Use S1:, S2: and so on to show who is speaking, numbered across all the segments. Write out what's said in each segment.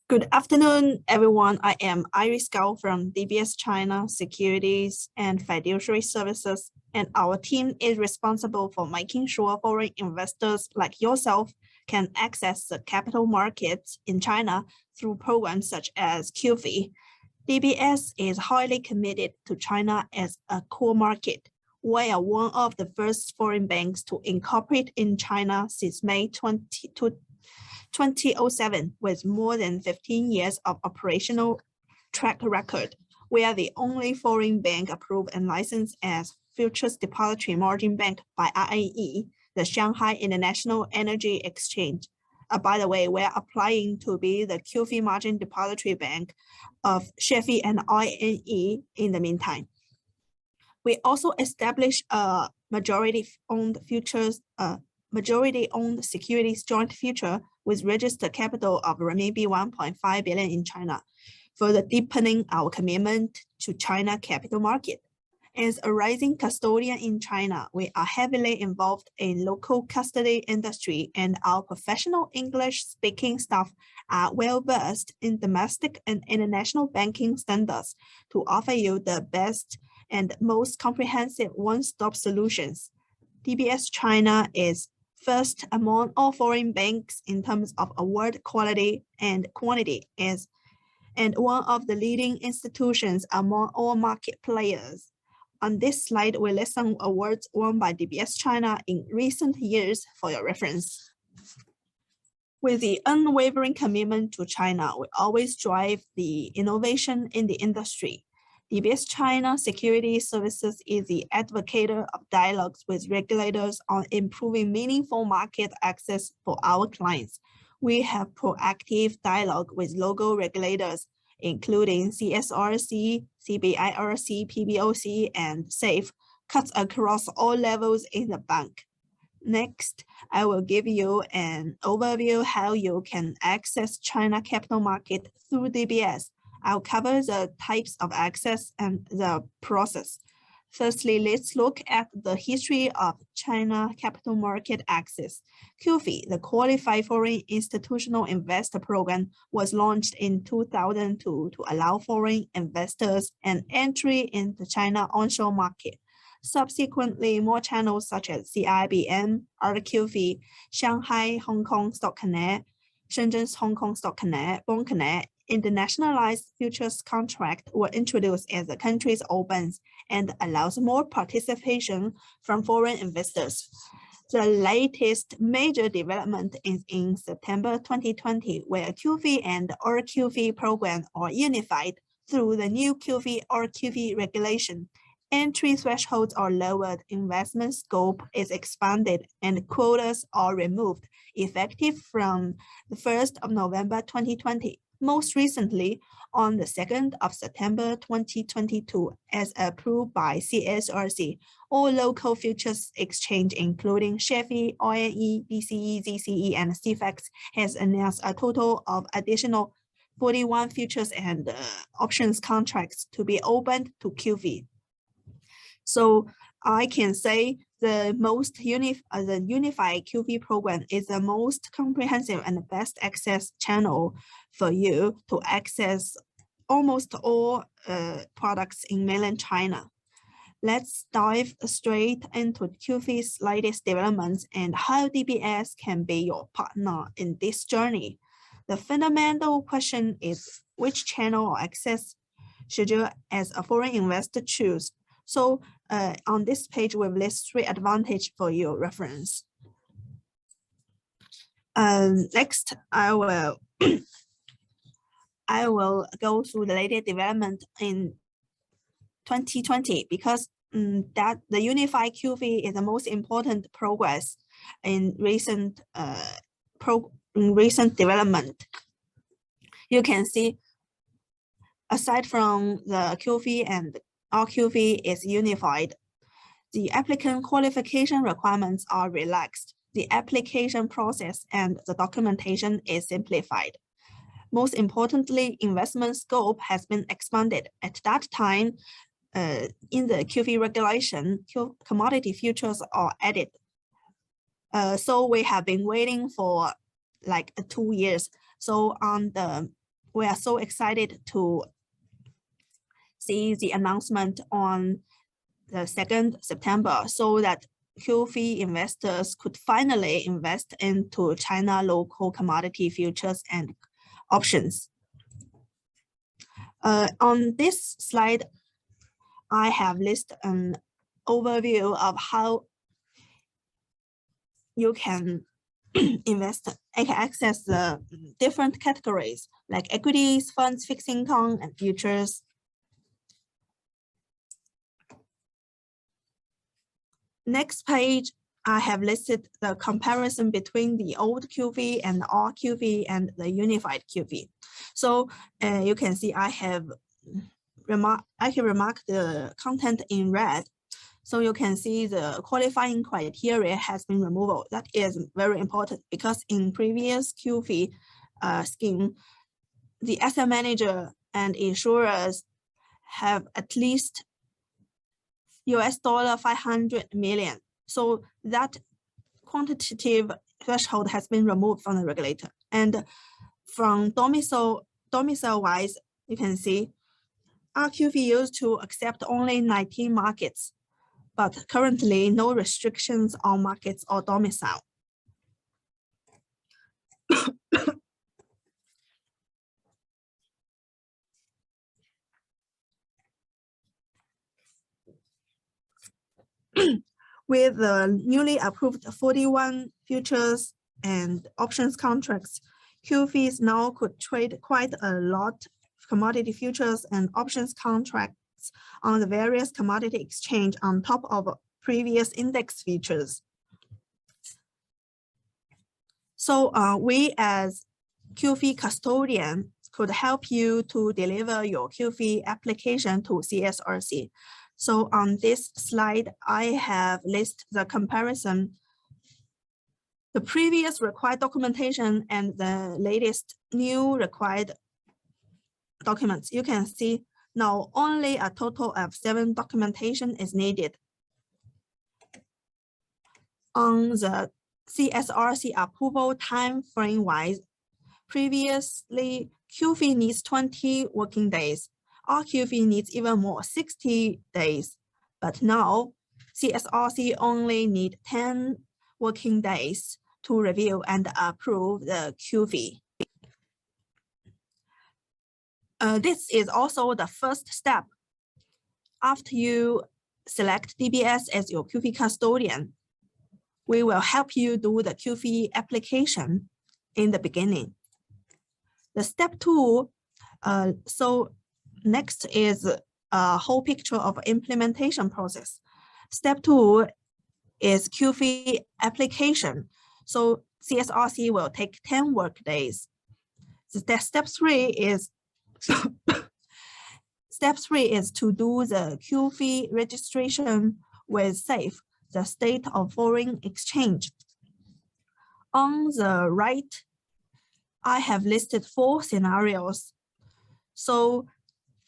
S1: Good afternoon, everyone. I am Iris Gao from DBS China Securities and Fiduciary Services, and our team is responsible for making sure foreign investors like yourself can access the capital markets in China through programs such as QFII. DBS is highly committed to China as a core market. We are one of the first foreign banks to incorporate in China since May 2007, with more than 15 years of operational track record. We are the only foreign bank approved and licensed as Futures Depository Margin Bank by RAE, the Shanghai International Energy Exchange. By the way, we're applying to be the QFII Margin Depository Bank of SHFE and INE in the meantime. We also established a majority-owned securities joint future with registered capital of RMB 1.5 billion in China, further deepening our commitment to China capital market. As a rising custodian in China, we are heavily involved in local custody industry, and our professional English-speaking staff are well-versed in domestic and international banking standards to offer you the best and most comprehensive one-stop solutions. DBS China is first among all foreign banks in terms of award quality and quantity, and one of the leading institutions among all market players. On this slide, we list some awards won by DBS China in recent years for your reference. With the unwavering commitment to China, we always drive the innovation in the industry. DBS China Securities Services is the advocate of dialogues with regulators on improving meaningful market access for our clients. We have proactive dialogue with local regulators, including CSRC, CBIRC, PBOC, and SAFE, cuts across all levels in the bank. Next, I will give you an overview how you can access China capital market through DBS. I'll cover the types of access and the process. Firstly, let's look at the history of China capital market access. QFII, the Qualified Foreign Institutional Investor Program, was launched in 2002 to allow foreign investors an entry in the China onshore market. Subsequently, more channels such as CIBM, RQFII, Shanghai Hong Kong Stock Connect, Shenzhen's Hong Kong Stock Connect, Bond Connect, internationalized futures contract were introduced as the countries opens and allows more participation from foreign investors. The latest major development is in September 2020, where QFII and RQFII program are unified through the new QFII RQFII regulation. Entry thresholds are lowered, investment scope is expanded, and quotas are removed, effective from the 1st of November 2020. Most recently, on the 2nd of September 2022, as approved by CSRC, all local futures exchange, including SHFE, INE, BCE, ZCE, and CFAX, has announced a total of additional 41 futures and options contracts to be opened to QFII. So I can say the unified QFII program is the most comprehensive and best access channel for you to access almost all products in mainland China. Let's dive straight into QFII's latest developments and how DBS can be your partner in this journey. The fundamental question is, which channel or access should you as a foreign investor choose? So on this page, we've listed 3 advantages for your reference. Next, I will go through the latest development in 2020 because that the unified QFII is the most important progress in recent development. You can see, aside from the QFII and RQFII is unified, the applicant qualification requirements are relaxed. The application process and the documentation is simplified. Most importantly, investment scope has been expanded. At that time, in the QFII regulation, commodity futures are added. So we have been waiting for like 2 years. So on the we are so excited to see the announcement on the 2nd September so that QFII investors could finally invest into China local commodity futures and options. On this slide, I have listed an overview of how you can access the different categories like equities, funds, fixed income, and futures. Next page, I have listed the comparison between the old QFII and the all QFII and the unified QFII. So you can see I can remark the content in red. So you can see the qualifying criteria has been removed. That is very important because in previous QFII scheme, the asset manager and insurers have at least $500 million. So that quantitative threshold has been removed from the regulator. And from domicile-wise, you can see our QFII used to accept only 19 markets, but currently no restrictions on markets or domicile. With the newly approved 41 futures and options contracts, QFIs now could trade quite a lot of commodity futures and options contracts on the various commodity exchange on top of previous index features. So we as QFII custodian could help you to deliver your QFII application to CSRC. So on this slide, I have listed the comparison, the previous required documentation and the latest new required documents. You can see now only a total of 7 documentation is needed. On the CSRC approval time frame wise, previously QFII needs 20 working days. Our QFII needs even more, 60 days. But now CSRC only need 10 working days to review and approve the QFII. This is also the first step. After you select DBS as your QFII custodian, we will help you do the QFII application in the beginning. The step 2, so next is a whole picture of implementation process. Step 2 is QFII application. So CSRC will take 10 work days. Step 3 is Step 3 is to do the QFII registration with SAFE, the State of Foreign Exchange. On the right, I have listed 4 scenarios. So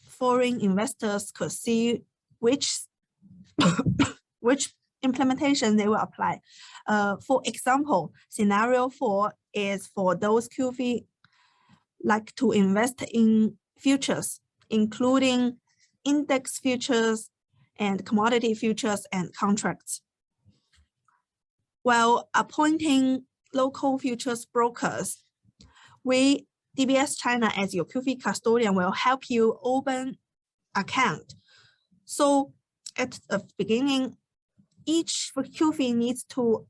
S1: foreign investors could see which implementation they will apply. For example, scenario 4 is for those QFII like to invest in futures, including index futures and commodity futures and contracts. While appointing local futures brokers, we, DBS China as your QFII custodian, will help you open account. So at the beginning, each QFII needs to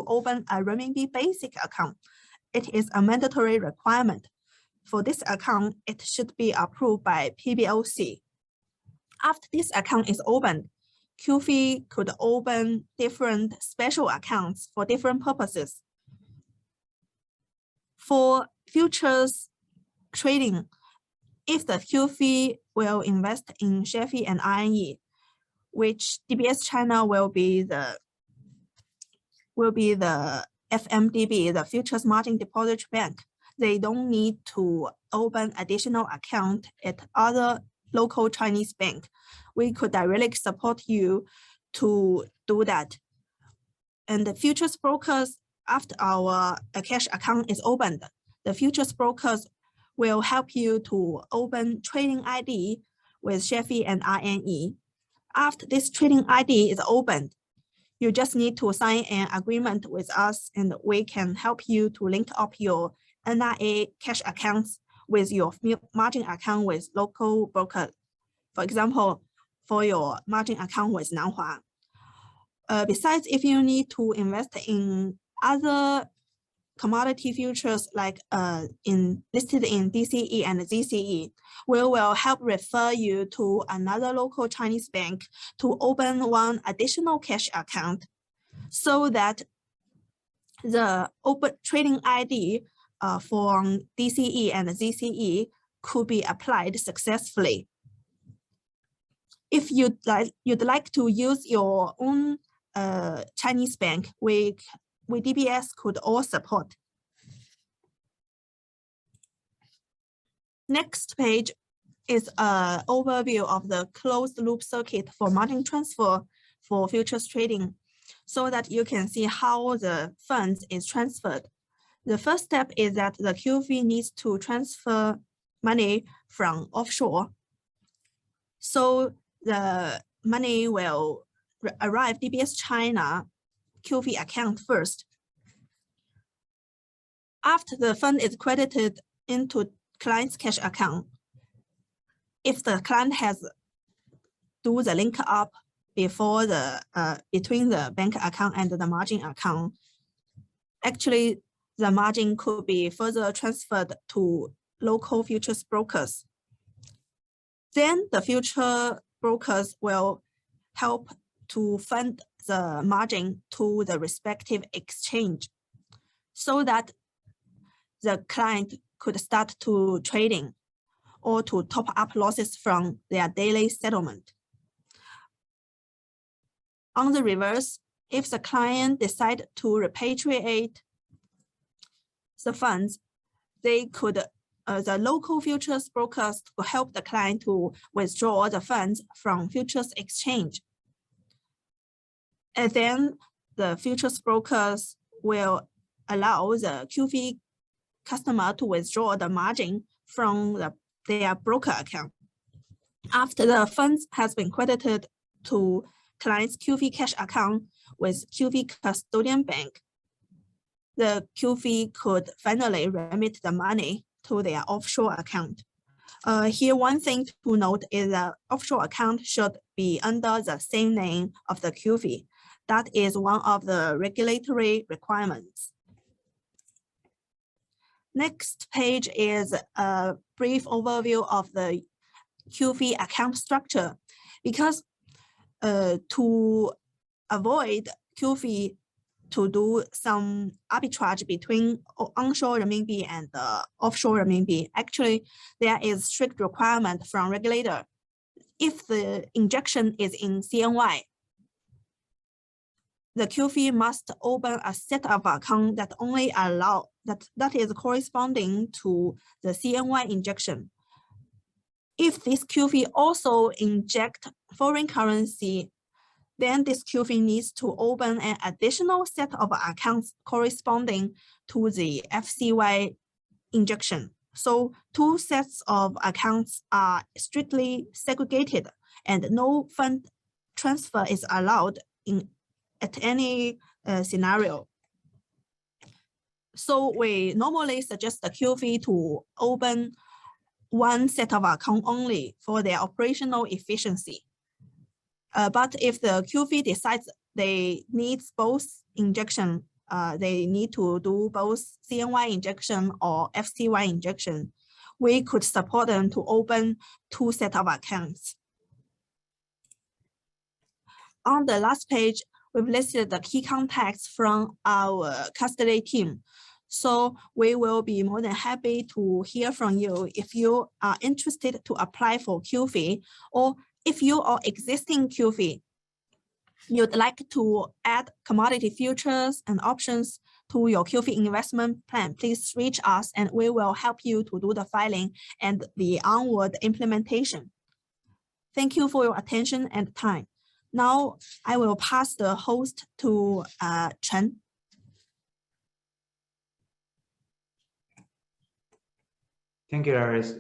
S1: open a renminbi basic account. It is a mandatory requirement. For this account, it should be approved by PBOC. After this account is opened, QFII could open different special accounts for different purposes. For futures trading, if the QFII will invest in SHFE and INE, which DBS China will be the FMDB, the Futures Margin Depository Bank, they don't need to open additional account at other local Chinese bank. We could directly support you to do that. And the futures brokers, after our cash account is opened, the futures brokers will help you to open trading ID with SHFE and RNE. After this trading ID is opened, you just need to sign an agreement with us, and we can help you to link up your NRA cash accounts with your margin account with local broker. For example, for your margin account with Nanhua. Besides, if you need to invest in other commodity futures like listed in DCE and ZCE, we will help refer you to another local Chinese bank to open one additional cash account so that the open trading ID for DCE and ZCE could be applied successfully. If you'd like to use your own Chinese bank, we DBS could all support. Next page is an overview of the closed loop circuit for margin transfer for futures trading, so that you can see how the funds is transferred. The first step is that the QFII needs to transfer money from offshore. So the money will arrive DBS China QFII account first. After the fund is credited into client's cash account, if the client has do the link up before the between the bank account and the margin account, actually the margin could be further transferred to local futures brokers. Then the future brokers will help to fund the margin to the respective exchange so that the client could start to trading or to top up losses from their daily settlement. On the reverse, if the client decide to repatriate the funds, they could the local futures brokers to help the client to withdraw the funds from futures exchange. And then the futures brokers will allow the QFII customer to withdraw the margin from their broker account. After the funds has been credited to client's QFII cash account with QFII custodian bank, the QFII could finally remit the money to their offshore account. Here, one thing to note is that offshore account should be under the same name of the QFII. That is one of the regulatory requirements. Next page is a brief overview of the QFII account structure, because to avoid QFII to do some arbitrage between onshore renminbi and offshore renminbi, actually there is strict requirement from regulator. If the injection is in CNY, the QFII must open a set of account that only allow that is corresponding to the CNY injection. If this QFII also inject foreign currency, then this QFII needs to open an additional set of accounts corresponding to the FCY injection. So two sets of accounts are strictly segregated and no fund transfer is allowed at any scenario. So we normally suggest the QFII to open one set of account only for their operational efficiency. But if the QFII decides they need both injection, they need to do both CNY injection or FCY injection, we could support them to open two sets of accounts. On the last page, we've listed the key contacts from our custody team. So we will be more than happy to hear from you if you are interested to apply for QFII, or if you are existing QFII, you'd like to add commodity futures and options to your QFII investment plan, please reach us and we will help you to do the filing and the onward implementation. Thank you for your attention and time. Now I will pass the host to Chen.
S2: Thank you, Iris.